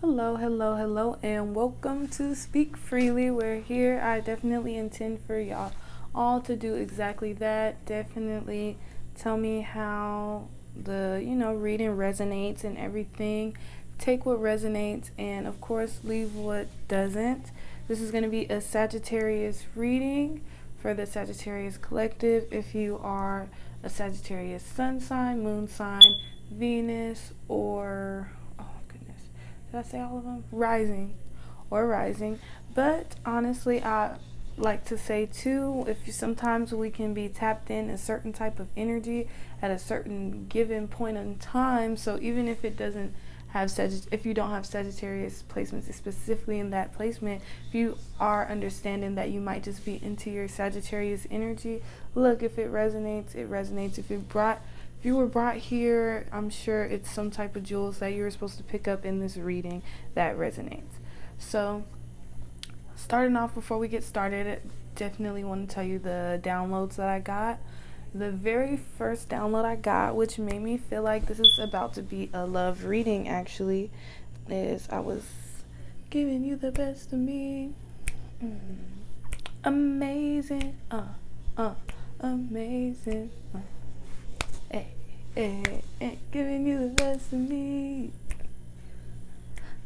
Hello, hello, hello, and welcome to Speak Freely. We're here. I definitely intend for y'all all to do exactly that. Definitely tell me how the, reading resonates and everything. Take what resonates and, of course, leave what doesn't. This is going to be a Sagittarius reading for the Sagittarius Collective. If you are a Sagittarius sun sign, moon sign, Venus, or did I say all of them? Rising. But honestly, I like to say too, if sometimes we can be tapped in a certain type of energy at a certain given point in time. So even if it doesn't have if you don't have Sagittarius placements specifically in that placement, if you are understanding that you might just be into your Sagittarius energy, look, if it resonates, it resonates. If you were brought here, I'm sure it's some type of jewels that you were supposed to pick up in this reading that resonates. So, starting off, before we get started, definitely want to tell you the downloads that I got. The very first download I got, which made me feel like this is about to be a love reading actually, is I was giving you the best of me. Amazing. Amazing. Hey, giving you the best of me.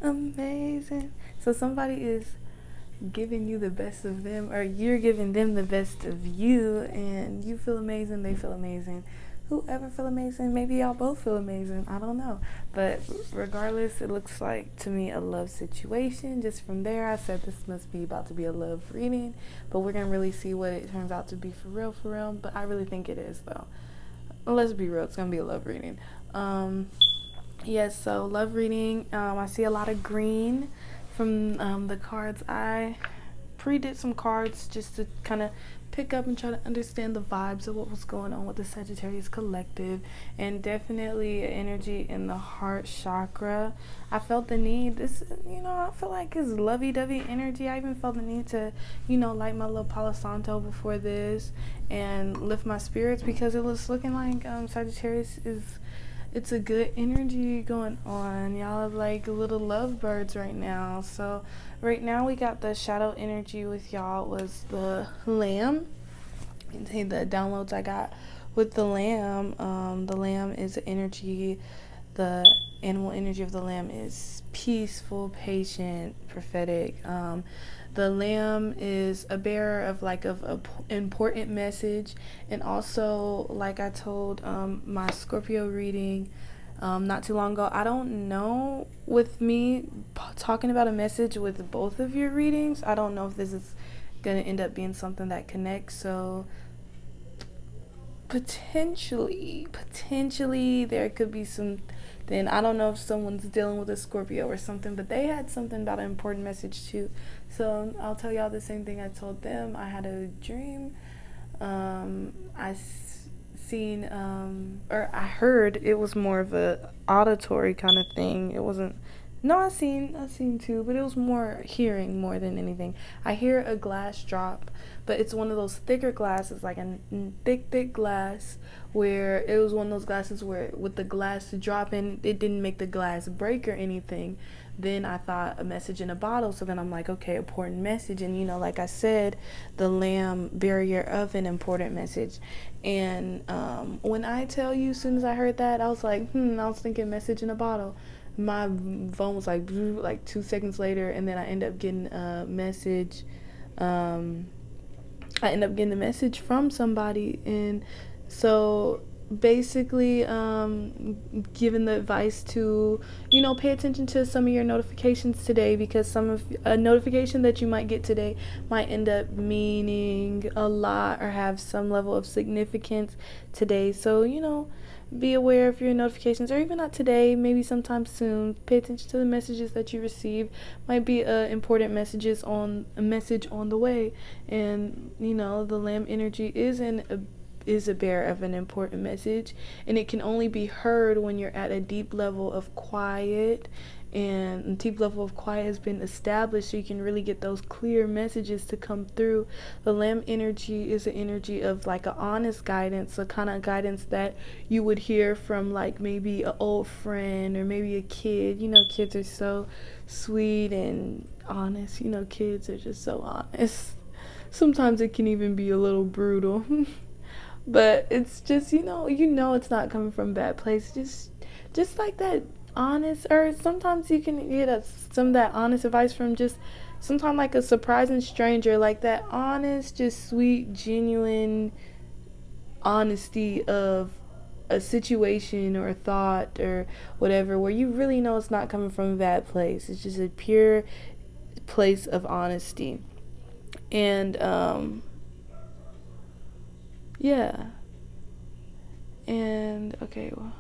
Amazing. So somebody is giving you the best of them, or you're giving them the best of you, and you feel amazing, they feel amazing. Whoever feel amazing, maybe y'all both feel amazing, I don't know. But regardless, it looks like to me a love situation. Just from there, I said this must be about to be a love reading, but we're gonna really see what it turns out to be for real. But I really think it is though. Let's be real, it's gonna be a love reading. Yes, so love reading. I see a lot of green from the cards. I pre-did some cards just to kind of pick up and try to understand the vibes of what was going on with the Sagittarius Collective, and definitely energy in the heart chakra. I felt the need, I feel like it's lovey-dovey energy. I even felt the need to, light my little Palo Santo before this and lift my spirits, because it was looking like Sagittarius it's a good energy going on. Y'all are like little lovebirds right now. So right now we got the shadow energy with y'all was the lamb. You can see the downloads I got with the lamb. The lamb is energy. The animal energy of the lamb is peaceful, patient, prophetic. The lamb is a bearer of an important message, and also, like I told my Scorpio reading not too long ago, I don't know, with me talking about a message with both of your readings, I don't know if this is gonna end up being something that connects. So potentially there could be some. Then I don't know if someone's dealing with a Scorpio or something, but they had something about an important message too. So I'll tell y'all the same thing I told them. I had a dream. I heard, it was more of a auditory kind of thing. It wasn't. No, I seen too, but it was more hearing more than anything. I hear a glass drop, but it's one of those thicker glasses, like a thick glass, where it was one of those glasses where with the glass dropping, it didn't make the glass break or anything. Then I thought a message in a bottle, so then I'm like, okay, important message. And like I said, the lamb barrier of an important message. And when I tell you, as soon as I heard that, I was like, I was thinking message in a bottle. My phone was like 2 seconds later, and then I end up getting a message. I end up getting a message from somebody, and so basically giving the advice to pay attention to some of your notifications today, because some of a notification that you might get today might end up meaning a lot or have some level of significance today. So be aware of your notifications, or even not today, maybe sometime soon. Pay attention to the messages that you receive. Might be important message on the way. And the lamb energy is in is a bearer of an important message, and it can only be heard when you're at a deep level of quiet, and a deep level of quiet has been established, so you can really get those clear messages to come through. The lamb energy is an energy of like an honest guidance, a kind of guidance that you would hear from like maybe an old friend or maybe a kid. You know, kids are so sweet and honest. You know, kids are just so honest. Sometimes it can even be a little brutal. But it's just, it's not coming from a bad place. Just like that honest, or sometimes you can get some of that honest advice from just sometimes like a surprising stranger, like that honest, just sweet, genuine honesty of a situation or a thought or whatever, where you really know it's not coming from a bad place. It's just a pure place of honesty. And yeah. And okay, well,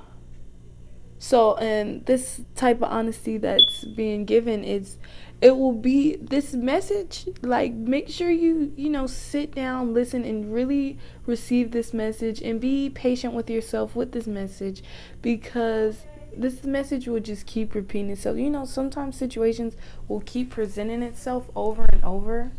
so, and this type of honesty that's being given is, it will be this message, like, make sure you sit down, listen, and really receive this message, and be patient with yourself with this message, because this message will just keep repeating itself. Sometimes situations will keep presenting itself over and over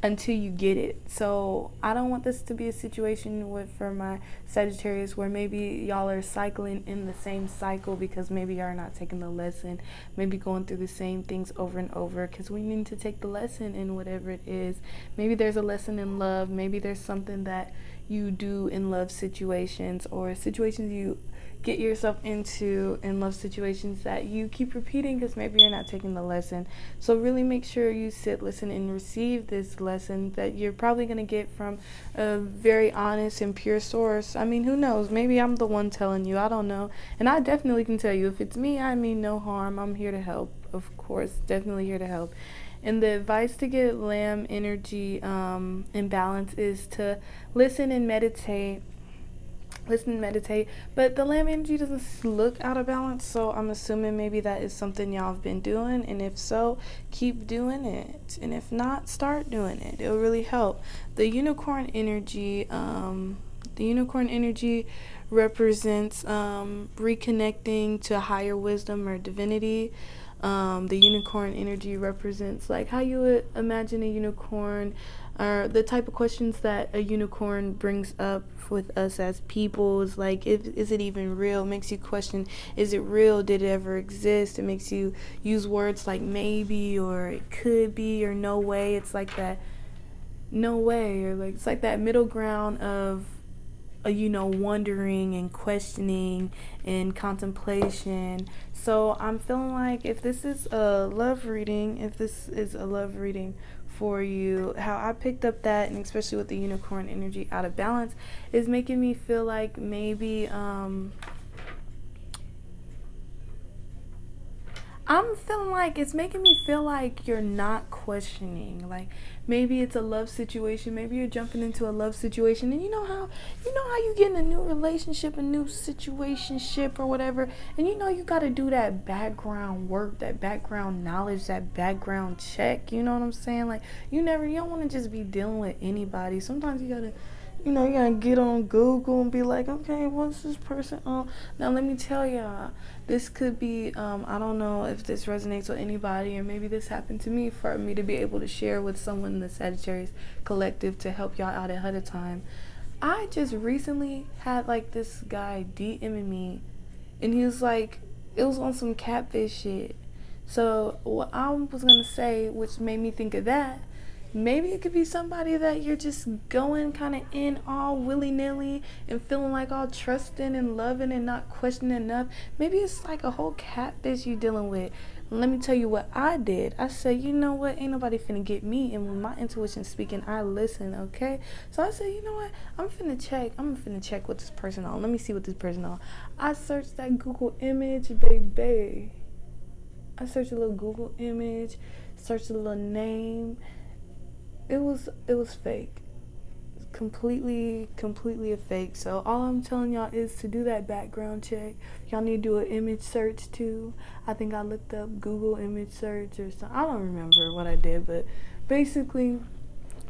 until you get it. So I don't want this to be a situation for my Sagittarius where maybe y'all are cycling in the same cycle because maybe y'all are not taking the lesson, maybe going through the same things over and over, because we need to take the lesson in whatever it is. Maybe there's a lesson in love, maybe there's something that you do in love situations, or situations you get yourself into in love situations that you keep repeating because maybe you're not taking the lesson. So really make sure you sit, listen, and receive this lesson that you're probably going to get from a very honest and pure source. I mean, who knows? Maybe I'm the one telling you. I don't know. And I definitely can tell you, if it's me, I mean no harm. I'm here to help. Of course, definitely here to help. And the advice to get lamb energy in balance is to listen and meditate. But the lamb energy doesn't look out of balance, so I'm assuming maybe that is something y'all have been doing, and if so, keep doing it, and if not, start doing it. It'll really help. The unicorn energy represents reconnecting to higher wisdom or divinity. The unicorn energy represents like how you would imagine a unicorn, or the type of questions that a unicorn brings up with us as people. Is like, is it even real? It makes you question, is it real? Did it ever exist? It makes you use words like maybe, or it could be, or no way. It's like that no way, or like it's like that middle ground of wondering and questioning and contemplation. So I'm feeling like if this is a love reading for you, how I picked up that, and especially with the unicorn energy out of balance, is making me feel like maybe I'm feeling like it's making me feel like you're not questioning. Like maybe it's a love situation. Maybe you're jumping into a love situation, and you know how you get in a new relationship, a new situationship or whatever, and you got to do that background work, that background knowledge, that background check. You know what I'm saying? Like you don't want to just be dealing with anybody. Sometimes you gotta get on Google and be like, okay, what's this person on? Now, let me tell y'all, this could be, I don't know if this resonates with anybody, or maybe this happened to me, for me to be able to share with someone in the Sagittarius collective to help y'all out ahead of time. I just recently had, like, this guy DMing me, and he was like, it was on some catfish shit. So, what I was going to say, which made me think of that, maybe it could be somebody that you're just going kind of in all willy-nilly and feeling like all trusting and loving and not questioning enough. Maybe it's like a whole catfish you dealing with. And let me tell you what I did. I said, you know what? Ain't nobody finna get me. And when my intuition's speaking, I listen, okay? So I said, you know what? I'm finna check what this person on. Let me see what this person on. I searched that Google image, baby. I searched a little Google image, searched a little name. It was fake. Completely a fake. So all I'm telling y'all is to do that background check. Y'all need to do an image search too. I think I looked up Google image search or something. I don't remember what I did, but basically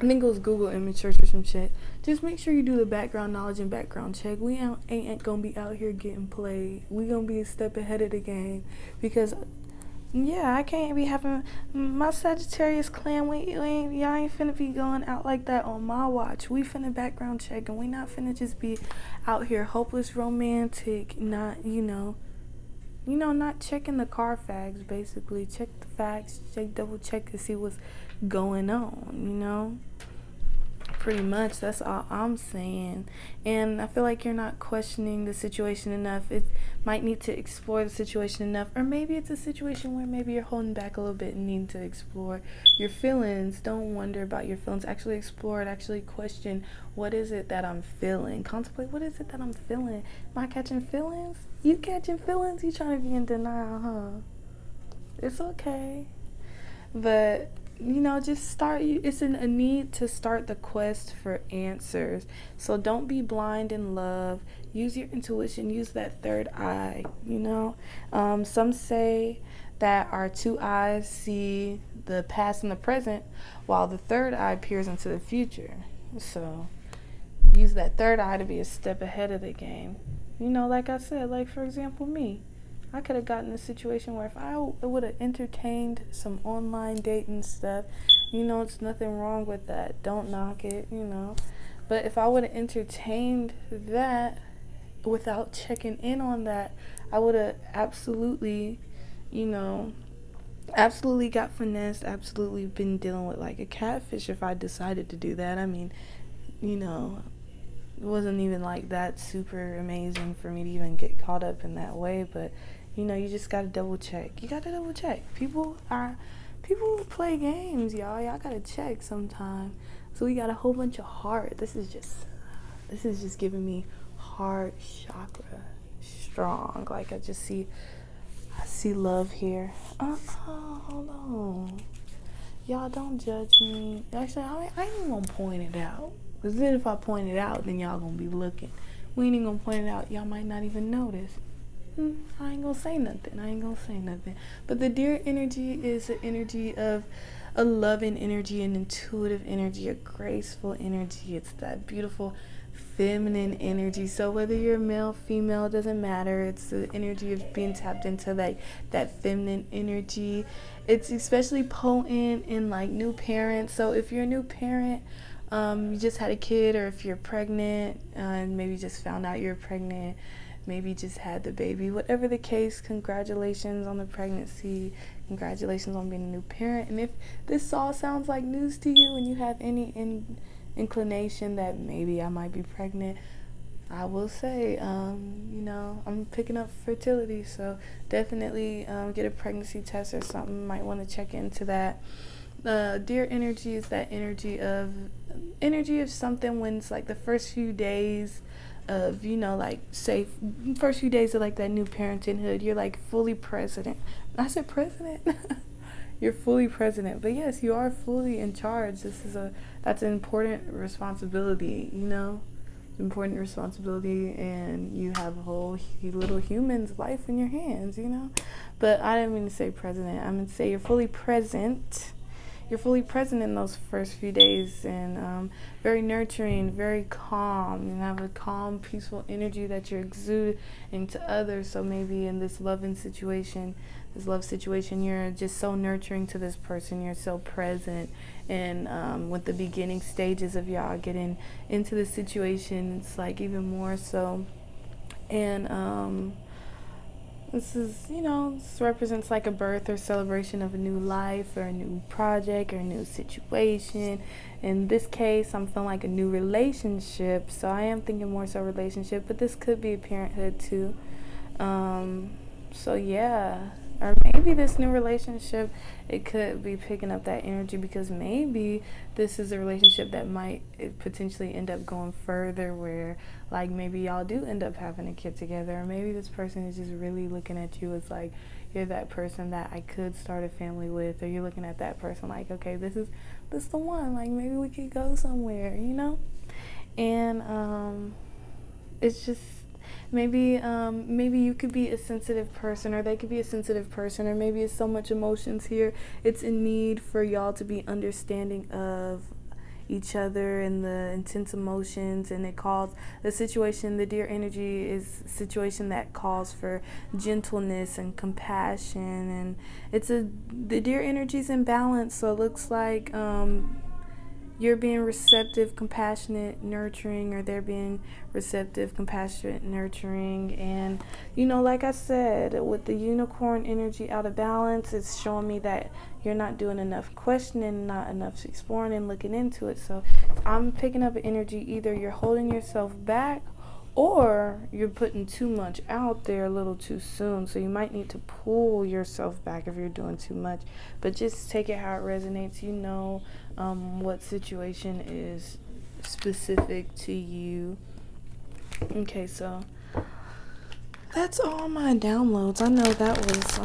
I think it was Google image search or some shit. Just make sure you do the background knowledge and background check. We ain't gonna be out here getting played. We gonna be a step ahead of the game, because yeah, I can't be having my Sagittarius clan. Y'all ain't finna be going out like that on my watch. We finna background check, and we not finna just be out here hopeless romantic. Not not checking the Carfax. Basically, check the facts. Double check to see what's going on. Pretty much, that's all I'm saying. And I feel like you're not questioning the situation enough. It might need to explore the situation enough, or maybe it's a situation where maybe you're holding back a little bit and need to explore your feelings. Don't wonder about your feelings. Actually explore it. Actually question, what is it that I'm feeling? Contemplate, what is it that I'm feeling? Am I catching feelings? You catching feelings? You trying to be in denial, huh? It's okay. But just start. It's a need to start the quest for answers. So don't be blind in love. Use your intuition. Use that third eye. Some say that our two eyes see the past and the present, while the third eye peers into the future. So use that third eye to be a step ahead of the game. Like I said, like for example, me. I could have gotten a situation where if I would have entertained some online dating stuff, it's nothing wrong with that. Don't knock it, But if I would have entertained that without checking in on that, I would have absolutely got finessed, absolutely been dealing with like a catfish if I decided to do that. I mean, it wasn't even like that super amazing for me to even get caught up in that way, but you just gotta double check. You gotta double check. People play games, y'all. Y'all gotta check sometime. So we got a whole bunch of heart. This is just giving me heart chakra strong. Like I see love here. Hold on. Y'all don't judge me. Actually, I ain't even gonna point it out. Because then if I point it out, then y'all gonna be looking. We ain't even gonna point it out. Y'all might not even notice. I ain't gonna say nothing. But the deer energy is an energy of a loving energy, an intuitive energy, a graceful energy. It's that beautiful feminine energy. So whether you're male, female, doesn't matter. It's the energy of being tapped into that feminine energy. It's especially potent in like new parents. So if you're a new parent, you just had a kid, or if you're pregnant and maybe just found out you're pregnant, maybe just had the baby, whatever the case, congratulations on the pregnancy, congratulations on being a new parent. And if this all sounds like news to you and you have any inclination that maybe I might be pregnant, I will say, I'm picking up fertility, so definitely get a pregnancy test or something. Might want to check into that. Deer energy is that energy of something when it's like the first few days of, like say first few days of like that new parenthood, you're like fully present. I said president. You're fully present, but yes, you are fully in charge. That's an important responsibility, important responsibility, and you have a whole little human's life in your hands, But I didn't mean to say president. I meant to say you're fully present. You're fully present in those first few days, and very nurturing, very calm. You have a calm, peaceful energy that you exude into others. So maybe in this love situation, you're just so nurturing to this person. You're so present, and with the beginning stages of y'all getting into the situation, it's like even more so. And this represents like a birth or celebration of a new life or a new project or a new situation. In this case, I'm feeling like a new relationship, so I am thinking more so relationship, but this could be parenthood too. So yeah, or maybe this new relationship, it could be picking up that energy, because maybe this is a relationship that might potentially end up going further, where like maybe y'all do end up having a kid together, or maybe this person is just really looking at you as like you're that person that I could start a family with, or you're looking at that person like, okay, this is the one, like maybe we could go somewhere, and it's just maybe you could be a sensitive person, or they could be a sensitive person, or maybe it's so much emotions here, it's in need for y'all to be understanding of each other and the intense emotions, and it calls the situation, the deer energy is a situation that calls for gentleness and compassion, and the deer energy is in balance, so it looks like you're being receptive, compassionate, nurturing, or they're being receptive, compassionate, nurturing. And, like I said, with the unicorn energy out of balance, it's showing me that you're not doing enough questioning, not enough exploring and looking into it. So I'm picking up an energy, either you're holding yourself back or you're putting too much out there a little too soon. So you might need to pull yourself back if you're doing too much. But just take it how it resonates. What situation is specific to you. Okay, so that's all my downloads. I know that's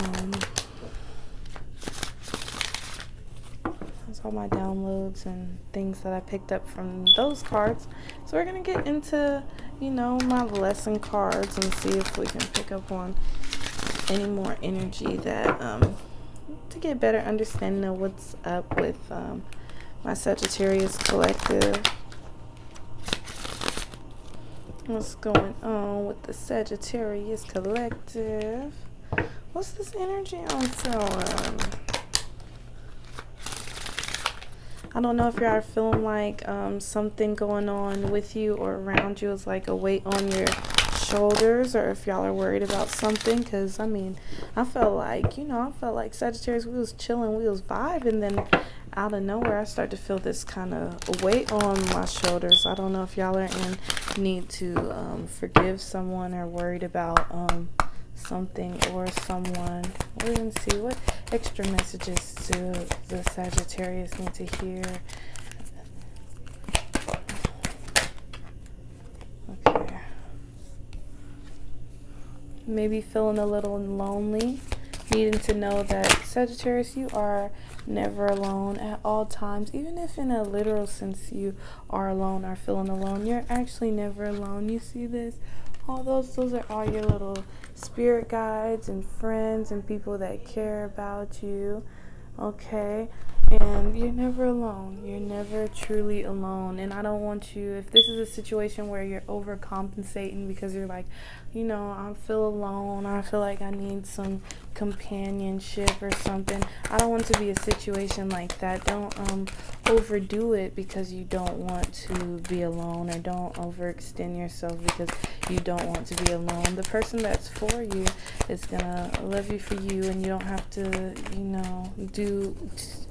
all my downloads and things that I picked up from those cards. So we're gonna get into my lesson cards and see if we can pick up on any more energy that to get better understanding of what's up with my Sagittarius collective. What's going on with the Sagittarius collective? What's this energy I'm feeling? I don't know if you are feeling like something going on with you or around you is like a weight on your shoulders, or if y'all are worried about something, because I felt like Sagittarius, we was chilling, we was vibing, then out of nowhere I start to feel this kind of weight on my shoulders. I don't know if y'all are in need to forgive someone or worried about something or someone. We're going to see what extra messages do the Sagittarius need to hear. Okay. Maybe feeling a little lonely, needing to know that Sagittarius, you are never alone at all times. Even if in a literal sense you are alone or feeling alone, you're actually never alone. You see this? All those are all your little spirit guides and friends and people that care about you. Okay? And you're never alone. You're never truly alone. And I don't want you, if this is a situation where you're overcompensating because you're like, I feel alone, I feel like I need some companionship or something. I don't want to be a situation like that. Don't overdo it because you don't want to be alone, or don't overextend yourself because you don't want to be alone. The person that's for you is gonna love you for you, and you don't have to, do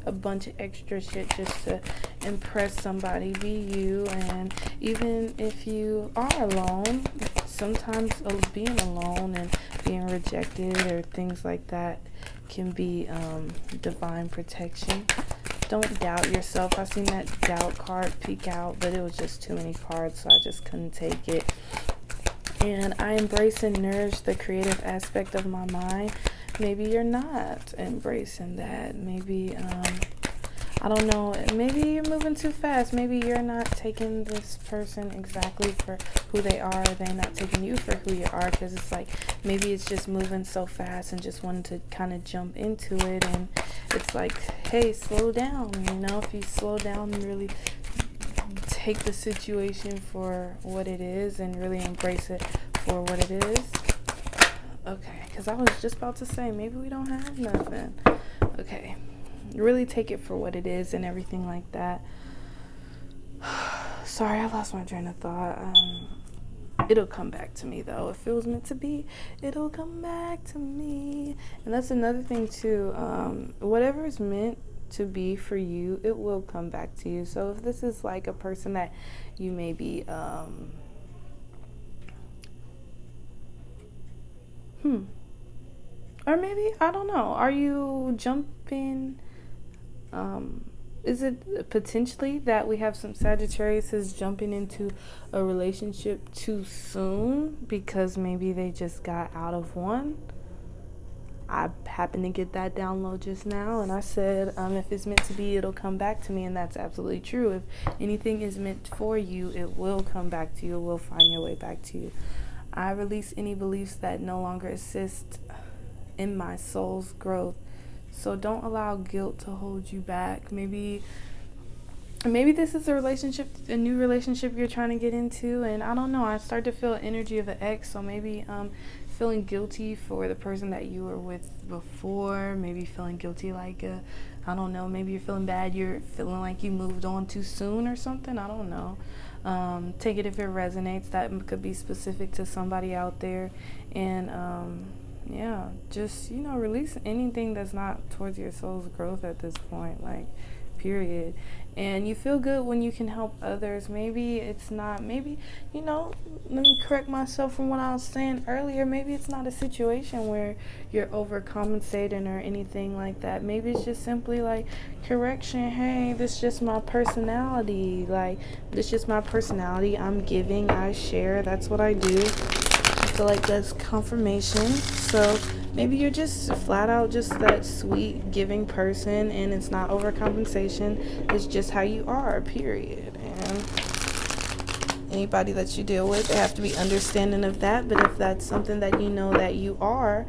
a bunch of extra shit just to impress somebody. Be you. And even if you are alone, sometimes being alone and being rejected or things like that can be divine protection. Don't doubt yourself. I seen that doubt card peek out, but it was just too many cards, so I just couldn't take it. And I embrace and nourish the creative aspect of my mind. Maybe you're not embracing that. Maybe I don't know, maybe you're moving too fast. Maybe you're not taking this person exactly for who they are, or they're not taking you for who you are, because it's like maybe it's just moving so fast and just wanting to kind of jump into it, and it's like, hey, slow down. If you slow down and really take the situation for what it is and really embrace it for what it is. Okay, because I was just about to say maybe we don't have nothing. Okay, really take it for what it is and everything like that. Sorry, I lost my train of thought. It'll come back to me, though. If it was meant to be, it'll come back to me. And that's another thing too. Whatever is meant to be for you, it will come back to you. So if this is like a person that you may be or maybe, I don't know, are you jumping, is it potentially that we have some Sagittarius jumping into a relationship too soon because maybe they just got out of one? I happened to get that download just now, and I said, if it's meant to be, it'll come back to me, and that's absolutely true. If anything is meant for you, it will come back to you. It will find your way back to you. I release any beliefs that no longer assist in my soul's growth. So don't allow guilt to hold you back. Maybe maybe this is a new relationship you're trying to get into, and I don't know, I start to feel energy of an ex. So maybe feeling guilty for the person that you were with before, maybe feeling guilty like I don't know, maybe you're feeling bad, you're feeling like you moved on too soon or something. I don't know. Take it if it resonates. That could be specific to somebody out there. And yeah, just, release anything that's not towards your soul's growth at this point, like, period. And you feel good when you can help others. Maybe it's not, let me correct myself from what I was saying earlier. Maybe it's not a situation where you're overcompensating or anything like that. Maybe it's just simply like correction. Hey, this is just my personality. Like, this is just my personality. I'm giving, I share. That's what I do. I feel like that's confirmation. So maybe you're just flat out just that sweet giving person, and it's not overcompensation. It's just how you are, period. And anybody that you deal with, they have to be understanding of that. But if that's something that you know that you are,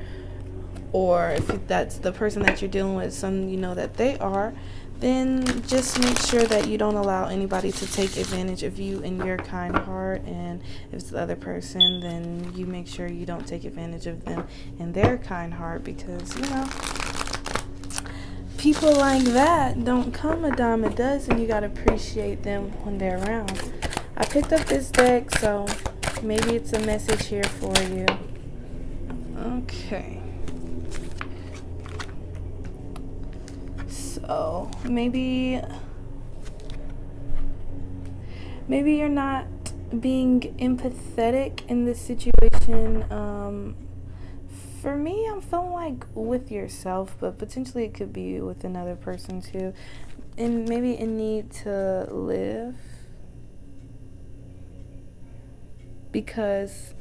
or if that's the person that you're dealing with, some you know that they are, then just make sure that you don't allow anybody to take advantage of you and your kind heart. And if it's the other person, then you make sure you don't take advantage of them and their kind heart, because people like that don't come a dime a dozen. You gotta appreciate them when they're around. I picked up this deck, so maybe it's a message here for you. Okay. So maybe you're not being empathetic in this situation. For me, I'm feeling like with yourself, but potentially it could be with another person too. And maybe a need to live, because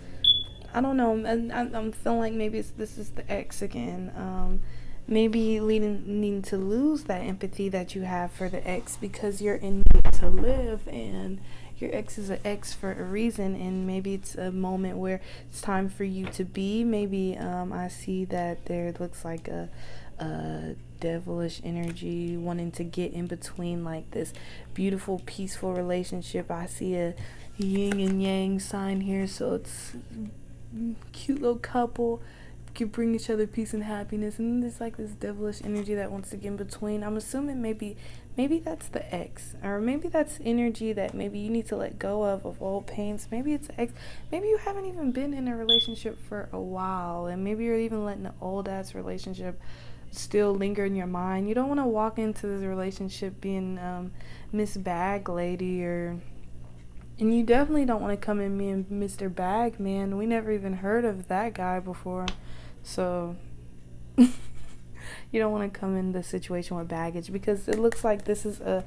I don't know, I'm feeling like maybe this is the ex again. Maybe needing to lose that empathy that you have for the ex, because you're in need to live, and your ex is an ex for a reason. And maybe it's a moment where it's time for you to be. Maybe I see that there looks like a devilish energy wanting to get in between like this beautiful, peaceful relationship. I see a yin and yang sign here, so it's cute little couple could bring each other peace and happiness, and there's like this devilish energy that wants to get in between. I'm assuming maybe that's the ex, or maybe that's energy that maybe you need to let go of old pains. Maybe it's ex. Maybe you haven't even been in a relationship for a while, and maybe you're even letting the old ass relationship still linger in your mind. You don't want to walk into this relationship being Miss Bag Lady, and you definitely don't want to come in being Mr. Bag Man. We never even heard of that guy before. So you don't want to come in the situation with baggage, because it looks like this is a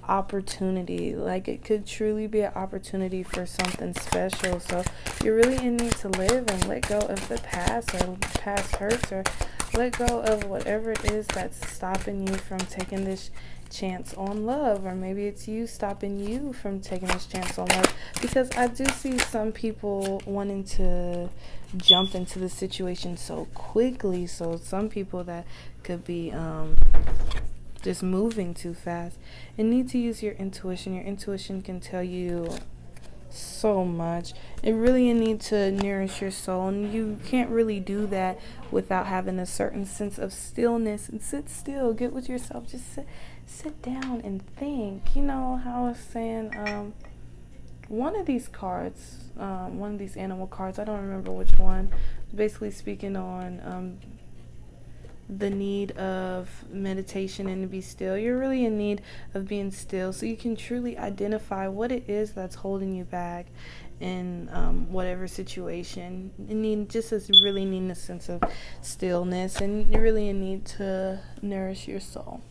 opportunity. Like, it could truly be an opportunity for something special. So you're really in need to live and let go of the past, or past hurts, or let go of whatever it is that's stopping you from taking this chance on love. Or maybe it's you stopping you from taking this chance on love, because I do see some people wanting to jump into the situation so quickly. So some people that could be just moving too fast, and need to use your intuition. Your intuition can tell you so much. And really you need to nourish your soul, and you can't really do that without having a certain sense of stillness. And sit still, get with yourself, just sit down and think. How I was saying, one of these cards, one of these animal cards, I don't remember which one, basically speaking on the need of meditation and to be still. You're really in need of being still, so you can truly identify what it is that's holding you back in whatever situation. Really need a sense of stillness, and you're really in need to nourish your soul.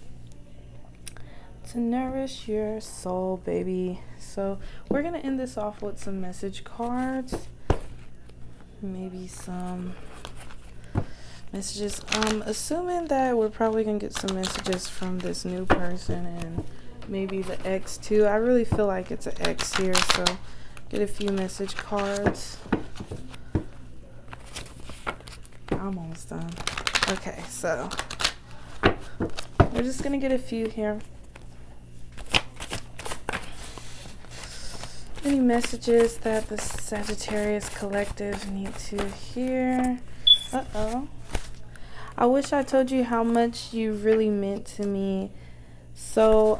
To nourish your soul, baby. So we're gonna end this off with some message cards, maybe some messages. Assuming that we're probably gonna get some messages from this new person, and maybe the ex too. I really feel like it's an ex here, so get a few message cards. I'm almost done. Okay, so we're just gonna get a few here. Any messages that the Sagittarius collective need to hear? Uh-oh. I wish I told you how much you really meant to me. So,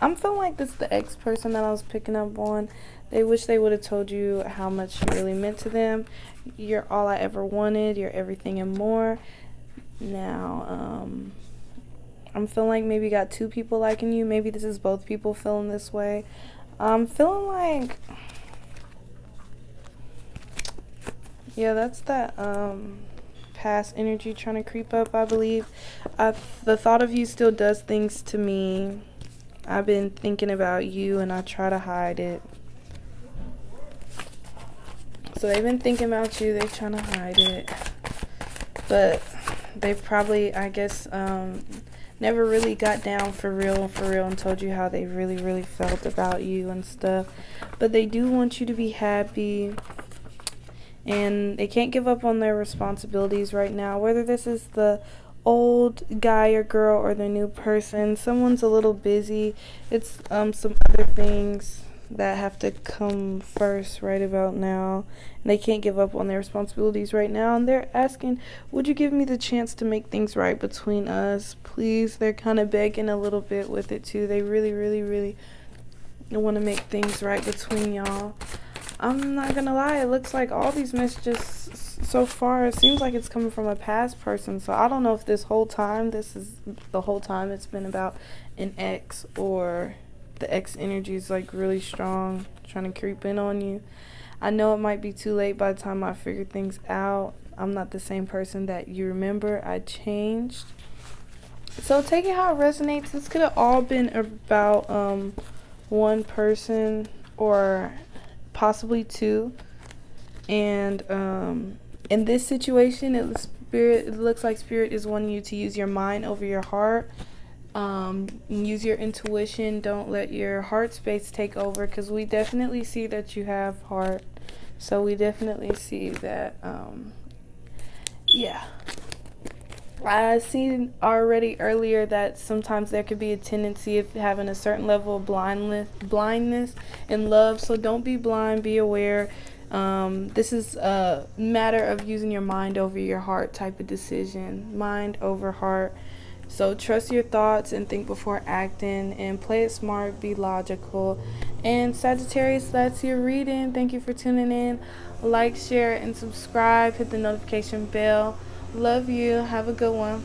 I'm feeling like this is the ex person that I was picking up on. They wish they would have told you how much you really meant to them. You're all I ever wanted. You're everything and more. Now, I'm feeling like maybe you got two people liking you. Maybe this is both people feeling this way. I'm feeling like, yeah, that's that past energy trying to creep up, I believe. The thought of you still does things to me. I've been thinking about you and I try to hide it. So they've been thinking about you, they're trying to hide it. But they've probably, I guess, never really got down for real and told you how they really felt about you and stuff. But they do want you to be happy. And they can't give up on their responsibilities right now. Whether this is the old guy or girl or the new person, someone's a little busy. It's some other things that have to come first right about now. And they can't give up on their responsibilities right now. And they're asking, would you give me the chance to make things right between us? Please. They're kind of begging a little bit with it too. They really want to make things right between y'all. I'm not gonna lie, it looks like all these messages so far, it seems like it's coming from a past person. So I don't know if this is the whole time it's been about an ex, or the ex energy is like really strong, trying to creep in on you. I know it might be too late by the time I figure things out. I'm not the same person that you remember. I changed. So take it how it resonates. This could have all been about one person, or possibly two. And in this situation, it looks like Spirit is wanting you to use your mind over your heart. Use your intuition. Don't let your heart space take over, because we definitely see that you have heart. So we definitely see that, yeah. I seen already earlier that sometimes there could be a tendency of having a certain level of blindness in love. So don't be blind, be aware. This is a matter of using your mind over your heart type of decision. Mind over heart. So trust your thoughts and think before acting, and play it smart, be logical. And Sagittarius, that's your reading. Thank you for tuning in. Like, share, and subscribe. Hit the notification bell. Love you. Have a good one.